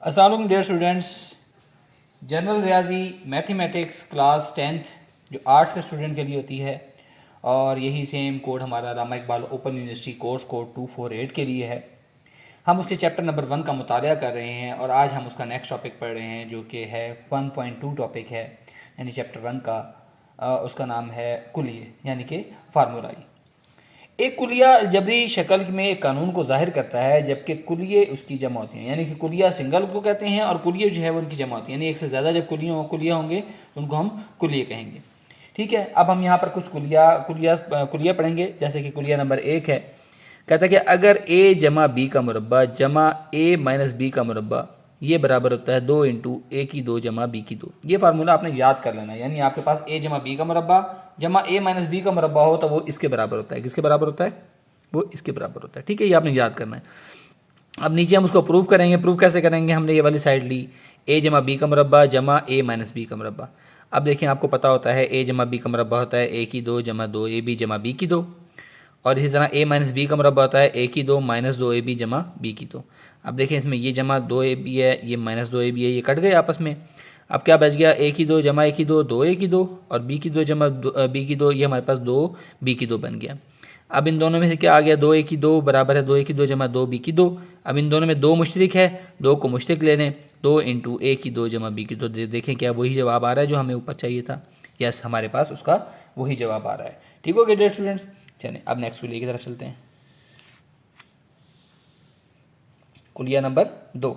अस्सलाम वालेकुम dear students. General रियाजी मैथमेटिक्स क्लास 10th जो आर्ट्स के स्टूडेंट के लिए होती है, और यही सेम कोड हमारा Rama Iqbal open university course code 248 के लिए है। हम उसके चैप्टर नंबर 1 का मुताला कर रहे हैं और आज हम उसका नेक्स्ट टॉपिक पढ़ रहे हैं जो कि है 1.2 टॉपिक है, यानी चैप्टर 1 का। उसका नाम है कुलिये यानी कि फार्मूलाई। एक कुलिया अलजबरी शक्ल में एक कानून को जाहिर करता है, जबकि कुलिये उसकी जमा होती हैं, यानी कि कुलिया सिंगल को कहते हैं और कुलिये जो है वो उनकी जमा होती है, यानी एक से ज़्यादा जब कुलिया होंगे तो उनको हम कुलिये कहेंगे। ठीक है, अब हम यहाँ पर कुछ कुलिया पढ़ेंगे। जैसे कि कुलिया नंबर 1 है, कहता है कि अगर a जमा बी का मुरब्बा जमा a माइनस बी का मुरब्बा ये बराबर होता है 2 इंटू ए की 2 जमा बी की 2। ये फार्मूला आपने याद कर लेना है, यानी आपके पास a जमा बी का मुरब्बा जमा a माइनस बी का मुरब्बा हो तो वो इसके बराबर होता है। किसके बराबर होता है? वो इसके बराबर होता है। ठीक है, ये आपने याद करना है। अब नीचे हम उसको प्रूव करेंगे। प्रूव कैसे करेंगे? हमने ये वाली साइड ली, a जमा बी का मुरब्बा जमा a माइनस बी का मुरब्बा। अब देखिए, आपको पता होता है a जमा बी का मुरब्बा होता है a की 2 जमा 2 ए बी जमा बी की 2, और इसी तरह a माइनस बी का मुरब्बा होता है a की 2 माइनस 2 ए बी जमा बी की 2। अब देखें, इसमें ये जमा 2 ए बी है, ये माइनस 2 ए बी है, ये कट गए आपस में। अब क्या बच गया? a की 2 जमा a की 2 2 ए की 2, और b की 2 जमा b की 2, ये हमारे पास 2 b की 2 बन गया। अब इन दोनों में से क्या आ गया? 2 ए की 2 बराबर है 2 ए की 2 जमा 2 बी की 2। अब इन दोनों में 2 मुश्तरिक है, 2 को मुश्तरिक ले लें, 2 इंटू ए की 2 जमा बी की 2। देखें क्या वही जवाब आ रहा है जो हमें ऊपर चाहिए था? यस, हमारे पास उसका वही जवाब आ रहा है। ठीक हो गया डियर स्टूडेंट्स। चलें अब नेक्स्ट कुलिया की तरफ चलते हैं। कुलिया नंबर 2।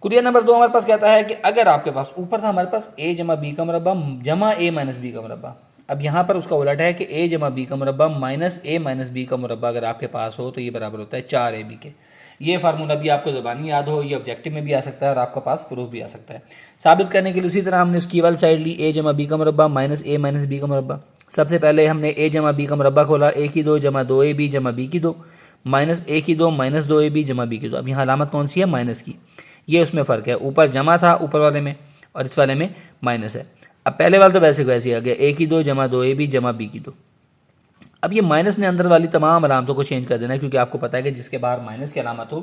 कुलिया नंबर 2 हमारे पास कहता है कि अगर आपके पास ऊपर था हमारे पास a जमा बी का मुरब्बा जमा a माइनस बी का मुरब्बा, अब यहाँ पर उसका उलट है कि a जमा बी का मुरब्बा माइनस a माइनस बी का मुरब्बा अगर आपके पास हो तो ये बराबर होता है 4ab के। ये फार्मूला भी आपको ज़बानी याद हो, ये ऑब्जेक्टिव में भी आ सकता है और आपके पास प्रूफ भी आ सकता है। साबित करने के लिए उसी तरह हमने उसकी वाली साइड ली, a जमा बी का मुरब्बा माइनस a माइनस बी का मुरब्बा। सबसे पहले हमने a जमा बी का मुरब्बा खोला, a की 2 जमा 2 ए बी जमा बी की 2 माइनस a की 2 माइनस 2 ए बी जमा बी की 2। अब यहाँ अलामत कौन सी है? माइनस की। ये उसमें फ़र्क है, ऊपर जमा था ऊपर वाले में और इस वाले में माइनस है। अब पहले वाले तो वैसे वैसे आ गया, a की 2 जमा 2 ए बी जमा बी की 2। अब ये माइनस ने अंदर वाली तमाम अलामतों को चेंज कर देना है, क्योंकि आपको पता है कि जिसके बाहर माइनस की अलामत हो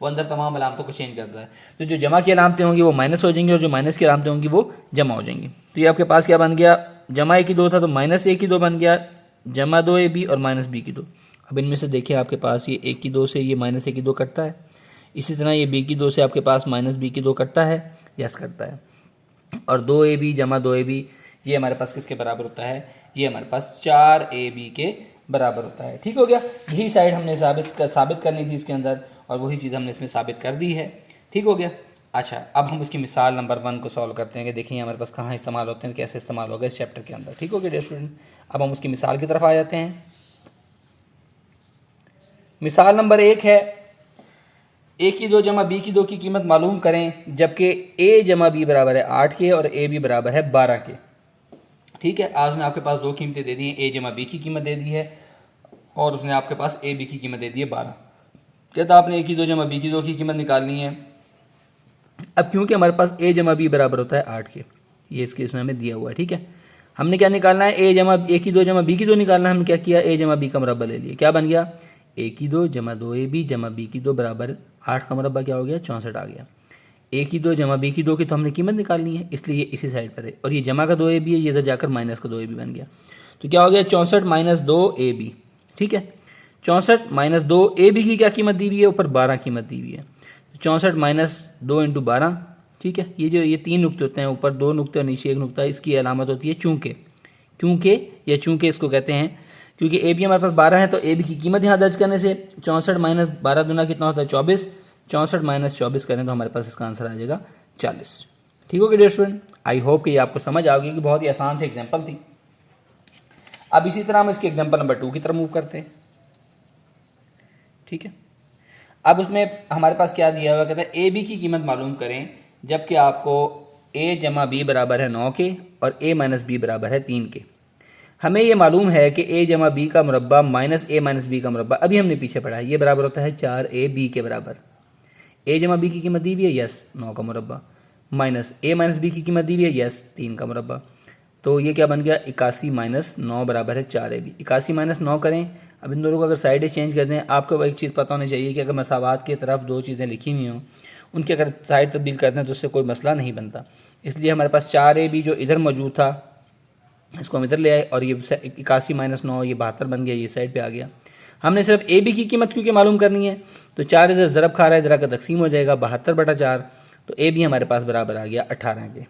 वो अंदर तमाम अलामतों को चेंज करता है। तो जो जमा की अलामतें होंगी वो माइनस हो जाएंगी और जो माइनस की अलामतें होंगी वो जमा हो जाएंगी। तो ये आपके पास क्या बन गया? जमा ए की 2 था तो माइनस ए की 2 बन गया, जमा 2 ए बी और माइनस बी की 2। अब इनमें से देखिए आपके पास ये ए की 2 से ये माइनस ए की 2 कटता है, इसी तरह ये बी की 2 से आपके पास माइनस बी की 2 कटता है, यस कटता है, और 2 ए बी जमा 2 ए बी ये हमारे पास किसके बराबर होता है? ये हमारे पास 4 ए बी के बराबर होता है। ठीक हो गया, यही साइड हमने साबित करनी थी इसके अंदर और वही चीज़ हमने इसमें साबित कर दी है। ठीक हो गया। अच्छा, अब हम उसकी मिसाल नंबर 1 को सॉल्व करते हैं कि देखिए हमारे पास कहाँ इस्तेमाल होते हैं, कैसे इस्तेमाल होगा इस चैप्टर के अंदर। ठीक हो गया डियर स्टूडेंट। अब हम उसकी मिसाल की तरफ आ जाते हैं। मिसाल नंबर 1 है, a की 2 जमा b की 2 की कीमत मालूम करें जबकि a जमा b बराबर है 8 के और a b बराबर है 12 के। ठीक है, आज ने आपके पास दो कीमतें दे दी हैं, a जमा b की कीमत दे दी है और उसने आपके पास a b की कीमत दे दी है 12। कहता आपने a की 2 जमा b की 2 की कीमत निकालनी है। अब क्योंकि हमारे पास a जमा b बराबर होता है 8 के, ये इसके इसमें हमें दिया हुआ है। ठीक है, हमने क्या निकालना है? a की 2 जमा b की 2 निकालना है। हमने क्या किया? a जमा b का मुरब्बा ले लिया, क्या बन गया? a की 2 जमा 2 ए बी जमा बी की 2 बराबर 8 का मुरब्बा क्या हो गया? 64 आ गया। a की 2 जमा b की 2 की तो हमने कीमत निकालनी है, इसलिए ये इसी साइड पर है, और ये जमा का 2 ए बी है, ये इधर जाकर माइनस का 2 ए बी बन गया। तो क्या हो गया? 64 माइनस 2 ए बी। ठीक है, 64 माइनस 2 ए बी की क्या कीमत दी हुई है? ऊपर 12 कीमत दी हुई है। 64 माइनस 2 इंटू 12। ठीक है, ये 3 नुकते होते हैं, ऊपर 2 नुकते और नीचे 1 नुकता, इसकी अलामत होती है चूंकि इसको कहते हैं, क्योंकि ए बी हमारे पास 12 है तो ए बी की कीमत यहाँ दर्ज करने से 64 माइनस 12 दूना कितना होता है? 24। 64 माइनस 24 करें तो हमारे पास इसका आंसर आ जाएगा 40। ठीक हो गया डियर स्टूडेंट, आई होप कि ये आपको समझ आ गई कि बहुत ही आसान सी एग्जांपल थी। अब इसी तरह हम इसके एग्जांपल नंबर 2 की तरफ मूव करते हैं। ठीक है, अब उसमें हमारे पास क्या दिया हुआ? कहता है ए बी की कीमत मालूम करें जबकि आपको a जमा बी बराबर है 9 के और a माइनस बी बराबर है 3 के। हमें ये मालूम है कि a जमा बी का मुरब्बा माइनस a माइनस बी का मुरब्बा, अभी हमने पीछे पढ़ा है, ये बराबर होता है 4ab के बराबर। a जमा बी की कीमत दी हुई है, यस 9 का मुरब्बा, माइनस a माइनस बी की कीमत दी हुई है, यस 3 का मुरब्बा। तो ये क्या बन गया? 81 माइनस 9 बराबर है 4ab। 81 माइनस 9 करें, अब इन दोनों को अगर साइडें चेंज कर दें, आपको एक चीज़ पता होनी चाहिए कि अगर मसावात की तरफ दो चीज़ें लिखी हुई हों उनकी अगर साइड तब्दील करते हैं तो उससे कोई मसला नहीं बनता। इसलिए हमारे पास 4ab जो इधर मौजूद था इसको हम इधर ले आए और ये 81 - 9 ये 72 बन गया, ये साइड पे आ गया। हमने सिर्फ ए बी की कीमत क्योंकि मालूम करनी है, तो 4 इधर ज़रब खा रहा है, इधर का तकसीम हो जाएगा 72/4, तो ए बी हमारे पास बराबर आ गया 18 के।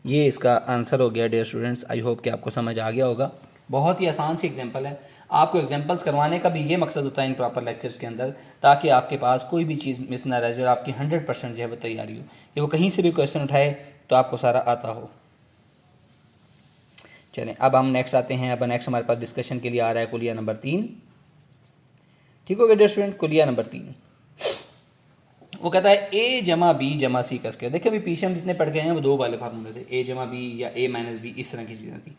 ये इसका आंसर हो गया डियर स्टूडेंट्स। आई होप कि आपको समझ आ गया होगा। बहुत ही आसान सी एग्जांपल है। आपको एग्जांपल्स करवाने का भी ये मकसद होता है इन प्रॉपर लेक्चर्स के अंदर, ताकि आपके पास कोई भी चीज़ मिस ना रह जाए और आपकी 100% जो है वो तैयारी हो, कि वो कहीं से भी क्वेश्चन उठाए तो आपको सारा आता हो। चलें अब हम नेक्स्ट आते हैं। अब नेक्स्ट हमारे पास डिस्कशन के लिए आ रहा है कुलिया नंबर 3। ठीक हो गया डियर स्टूडेंट, कुलिया नंबर 3 वो कहता है a जमा बी जमा सी का स्क्वायर। देखिए अभी पीछे हम जितने पढ़ गए हैं वो 2 वाले फार्मूले थे, a जमा बी या a माइनस बी, इस तरह की चीज़ें थी।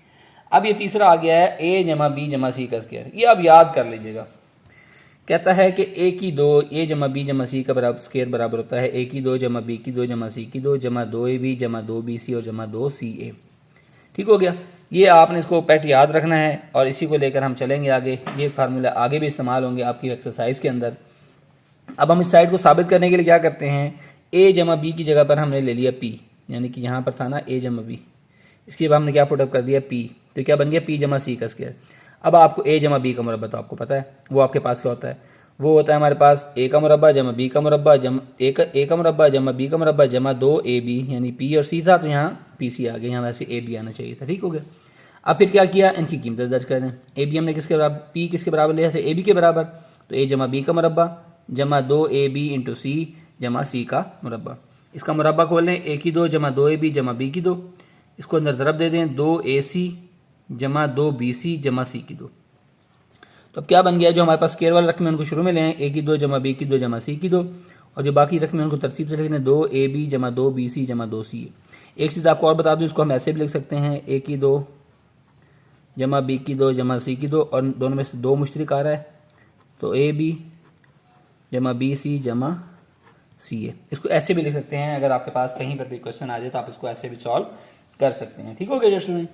अब ये तीसरा आ गया है a जमा बी जमा सी का स्क्वायर। ये आप याद कर लीजिएगा। कहता है कि a जमा बी जमा सी का बराबर स्क्वायर बराबर होता है a की 2 जमा b की 2 जमा c की 2 जमा 2ab जमा 2bc और जमा 2ca। ठीक हो गया। ये आपने इसको पेट याद रखना है और इसी को लेकर हम चलेंगे आगे। ये फार्मूला आगे भी इस्तेमाल होंगे आपकी एक्सरसाइज के अंदर। अब हम इस साइड को साबित करने के लिए क्या करते हैं, a जमा बी की जगह पर हमने ले लिया p, यानी कि यहाँ पर था ना a जमा बी, इसके बाद हमने क्या पुटअप कर दिया p, तो क्या बन गया p जमा सी का स्क्वायर। अब आपको a जमा बी का मुरब्बा तो आपको पता है, वो आपके पास क्या होता है, वो होता है हमारे पास a का मुरब्बा जमा b का मुरब्बा जमा a का मुरब्बा जमा b का मुरब्बा जमा 2ab, यानी p और c था तो यहाँ pc आ गया, यहाँ वैसे ab आना चाहिए था। ठीक हो गया। अब फिर क्या किया, इनकी कीमतें दर्ज कर दें। ए बी हमने किसके बराबर, पी किसके बराबर लिया था, ए बी के बराबर, तो ए जमा बी का मुरब्बा जमा 2ab इंटू सी जमा सी का मुरब्बा। इसका मुरब्बा खोल लें, ए की 2 जमा 2ab जमा बी की 2, इसको अंदर ज़रब दे दें 2ac जमा 2bc जमा सी की 2। तो अब क्या बन गया, जो हमारे पास स्क्वायर वाले रकम है उनको शुरू में ले आए, ए की 2 जमा बी की 2 जमा सी की 2, और जो बाकी रकम है उनको तरतीब से लिख लें 2ab जमा 2bc जमा 2ca। एक चीज़ आपको और बता दूँ, इसको हम ऐसे भी लिख सकते हैं, ए की 2 जमा बी की 2 जमा सी की 2, और दोनों में से 2 मुश्तरक आ रहा है, तो ए बी जमा बी सी जमा सी ए। इसको ऐसे भी लिख सकते हैं, अगर आपके पास कहीं पर भी क्वेश्चन आ जाए तो आप इसको ऐसे भी सॉल्व कर सकते हैं। ठीक हो गया स्टूडेंट।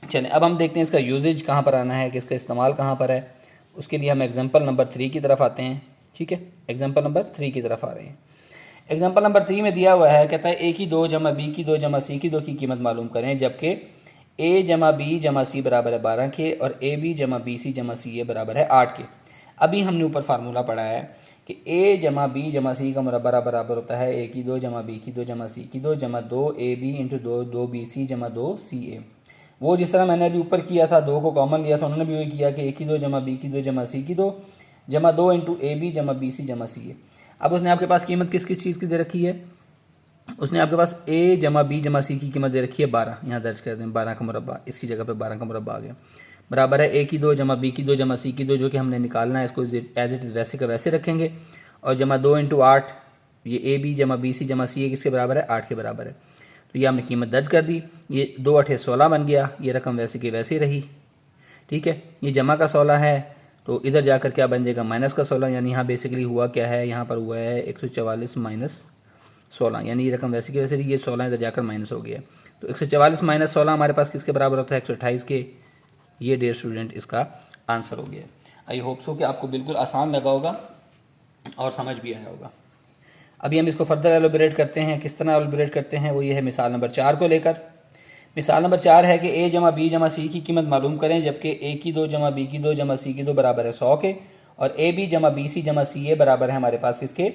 चलें अब हम देखते हैं इसका यूजेज कहाँ पर आना है, कि इसका इस्तेमाल कहाँ पर है। उसके लिए हम एग्जाम्पल नंबर 3 की तरफ आते हैं। ठीक है, एग्जाम्पल नंबर 3 की तरफ आ रहे हैं। एग्जाम्पल नंबर 3 में दिया हुआ है, कहता है ए की 2 जमा बी की 2 जमा सी की 2 की कीमत मालूम करें, जबकि ए जमा बी जमा सी बराबर है 12 के और ए बी जमा बी सी जमा सी ए बराबर है 8 के। अभी हमने ऊपर फार्मूला पढ़ा है कि ए जमा बी जमा सी का मुरब्बा बराबर होता है ए की 2 जमा बी की 2 जमा सी की 2 जमा 2ab इंटू 2b जमा 2ca। वो जिस तरह मैंने अभी ऊपर किया था, 2 को कॉमन लिया था, उन्होंने भी वही किया कि ए की 2 जमा बी की 2 जमा सी की 2 जमा 2 इंटू ab जमा bc जमा ca। अब उसने आपके पास कीमत किस किस चीज़ की दे रखी है, उसने आपके पास a जमा बी जमा सी की कीमत दे रखी है 12, यहाँ दर्ज कर दें 12 का मुरब्बा, इसकी जगह पे 12 का मुरब्बा आ गया, बराबर है a की 2 जमा बी की 2 जमा सी की 2, जो कि हमने निकालना है, इसको एज इट इज़ वैसे का वैसे रखेंगे, और जमा 2 इंटू 8, ये ए बी जमा बी सी जमा सी ए किसके बराबर है, 8 के बराबर है। तो ये हमने कीमत दर्ज कर दी, ये 2 8 16 बन गया, ये रकम वैसे की वैसे रही। ठीक है, ये जमा का 16 है, तो इधर जाकर क्या बन जाएगा, माइनस का 16, यानी यहाँ बेसिकली हुआ क्या है, यहाँ पर हुआ है 144 माइनस 16, यानी ये रकम वैसे की वैसे रही, ये 16 इधर जाकर माइनस हो गया। तो 144 माइनस 16 हमारे पास किसके बराबर होता है, 128 के। ये डियर स्टूडेंट इसका आंसर हो गया। आई होप सो कि आपको बिल्कुल आसान लगा होगा और समझ भी आया होगा। अभी हम इसको फर्दर एलोबरेट करते हैं। किस तरह एलोबरेट करते हैं, वो ये है मिसाल नंबर 4 को लेकर। मिसाल नंबर 4 है कि ए जमा बी जमा सी की कीमत मालूम करें, जबकि ए की 2 जमा बी की 2 जमा सी की 2 बराबर है 100 के, और ए बी जमा बी सी जमा सी ए बराबर है हमारे पास किसके,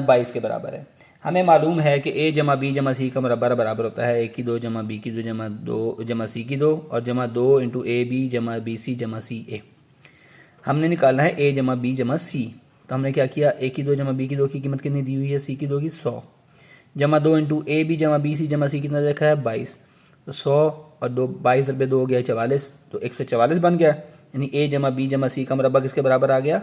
22 के बराबर है। हमें मालूम है कि ए जमा बी जमा सी का मुरब्बा बराबर होता है ए की 2 जमा बी की 2 जमा 2 जमा सी की 2 और जमा 2 इंटू ए बी जमा बी सी जमा सी ए। हमने निकालना है ए जमा बी जमा सी, तो हमने क्या किया, ए की 2 जमा बी की 2 की कीमत कितनी दी हुई है, सी की 2 की 100, जमा 2 इंटू ए बी जमा बी सी जमा सी कितना देखा है 22, तो 100 और 2 22 रुपये 2 हो गया 44, तो 144 बन गया, यानी ए जमा बी जमा सी का मुरब्बा किसके बराबर आ गया,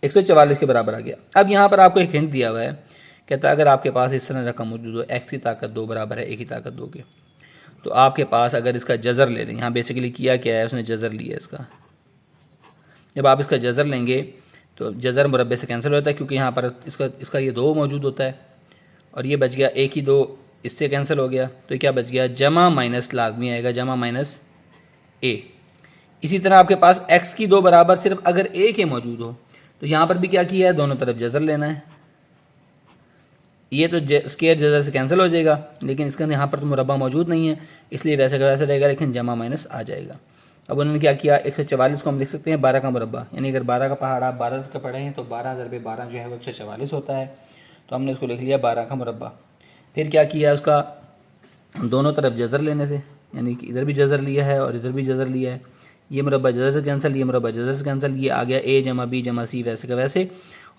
144 के बराबर आ गया। अब यहाँ पर आपको एक हिंट दिया हुआ है, कहता है अगर आपके पास इस तरह रकम मौजूद हो, एक्स की ताकत 2 बराबर है ए की ताकत 2 के, तो आपके पास अगर इसका जज़र ले लें, यहाँ बेसिकली किया क्या है, उसने जज़र लिया इसका। जब आप इसका जज़र लेंगे तो जज़र मुरब्बे से कैंसिल होता है, क्योंकि यहाँ पर इसका ये 2 मौजूद होता है, और ये बच गया ए की 2 इससे कैंसिल हो गया, तो क्या बच गया, जमा माइनस लाजमी आएगा, जमा माइनस ए। इसी तरह आपके पास एक्स की 2 बराबर सिर्फ अगर ए के मौजूद हो, तो यहाँ पर भी क्या किया है, दोनों तरफ जज़र लेना है, ये तो स्केयर जज़र से कैंसिल हो जाएगा, लेकिन इसके अंदर यहाँ पर तो मुरब्बा मौजूद नहीं है, इसलिए वैसे का वैसे रहेगा, लेकिन जमा माइनस आ जाएगा। अब उन्होंने क्या किया, 144 को हम लिख सकते हैं 12 का मुरब्बा, यानी अगर 12 का पहाड़ आप 12 का पढ़े हैं तो 12 ज़रबे 12 जो है वो 144 होता है, तो हमने इसको लिख लिया 12 का मुरब्बा। फिर क्या किया, उसका दोनों तरफ जज़र लेने से, यानी कि इधर भी जज़र लिया है और इधर भी जज़र लिया है, ये मुरब्बा जज़र से कैंसिल, ये मुरब्बा जज़र से कैंसिल, ये आ गया a जमा b जमा c वैसे का वैसे।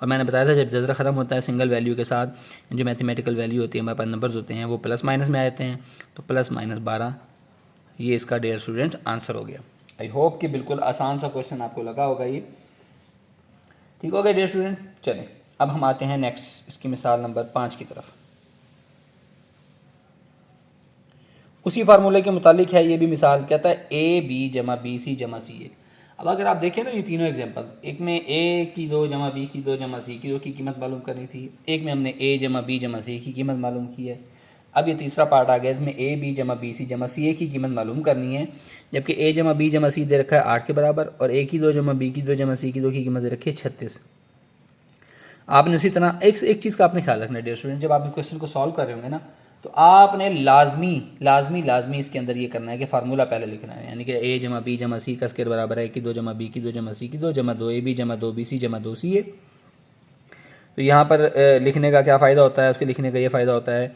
और मैंने बताया था जब जज़र ख़त्म होता है सिंगल वैल्यू के साथ, जो मैथमेटिकल वैल्यू होती है हमारे पास नंबर्स होते हैं वो प्लस माइनस में आते हैं, तो प्लस माइनस 12 ये इसका डियर स्टूडेंट आंसर हो गया। आई होप कि बिल्कुल आसान सा क्वेश्चन आपको लगा होगा ये, ठीक हो गया डियर स्टूडेंट। चलें अब हम आते हैं नेक्स्ट इसकी मिसाल नंबर 5 की तरफ। उसी फार्मूले के मुतालिक है ये भी मिसाल, कहता है ए बी जमा बी सी जमा सी ए। अब अगर आप देखें ना ये तीनों एग्जांपल, एक में ए की 2 जमा बी की 2 जमा सी की 2 की कीमत मालूम करनी थी, एक में हमने ए जमा बी जमा सी की कीमत मालूम की है। अब ये तीसरा पार्ट आ गया, इसमें ए बी जमा बी सी जमा सी ए की कीमत मालूम करनी है, जबकि ए जमा बी जमा सी दे रखा है 8 के बराबर, और ए की 2 जमा बी की 2 जमा सी की 2 की कीमत दे रखी है 36। आपने उसी तरह एक चीज़ का आपने ख्याल रखना है डियर स्टूडेंट, जब आप इस क्वेश्चन को सॉल्व कर रहे होंगे ना, तो आपने लाजमी इसके अंदर ये करना है कि फार्मूला पहले लिखना है, यानी कि ए जमा बी जमा सी का स्क्वायर बराबर है ए की 2 जमा बी की 2 जमा सी की 2 जमा 2 ए बी जमा 2 बी सी जमा 2 सी ए। तो यहाँ पर लिखने का क्या फ़ायदा होता है, उसके लिखने का ये फ़ायदा होता है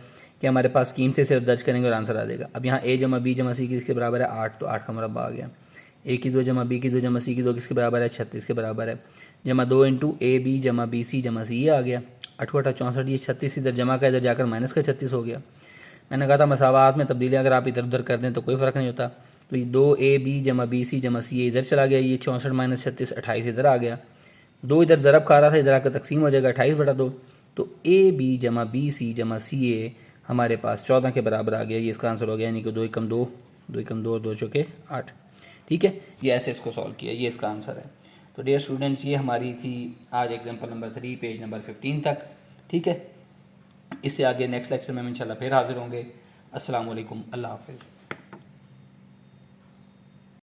कि हमारे पास कीमतें सिर्फ दर्ज करेंगे और आंसर आ जाएगा। अब यहाँ ए जमा बी जमा सी किसके बराबर है 8, तो 8 का मुरब्बा आ गया। ए की 2 जमा बी की 2 जमा सी की 2 किसके बराबर है 36 के बराबर है, जमा 2 इंटू ए बी जमा बी सी जमा सी ये आ गया 8 8 64, ये 36 इधर जमा का इधर जाकर माइनस का 36 हो गया। मैंने कहा था मसावात में तब्दीलियाँ अगर आप इधर उधर कर दें तो कोई फ़र्क नहीं होता, तो ये 2 ए बी जमा बी सी जमा सी ये इधर चला गया, ये 64 माइनस 36 28 इधर आ गया, 2 इधर ज़रब खा रहा था इधर आकर तकसीम हो जाएगा 28/2, तो ए बी जमा बी सी जमा सी ए हमारे पास 14 के बराबर आ गया, ये इसका आंसर हो गया, यानी कि 2 एकम 2 2 एकम 2 2 चौके 8। ठीक है, ये ऐसे इसको सॉल्व किया, ये इसका आंसर है। तो डियर स्टूडेंट्स ये हमारी थी आज एग्जाम्पल नंबर 3 पेज नंबर 15 तक। ठीक है, इससे आगे नेक्स्ट लेक्चर में हम इंशाल्लाह फिर हाजिर होंगे। अस्सलाम वालेकुम, अल्लाह हाफ़िज़।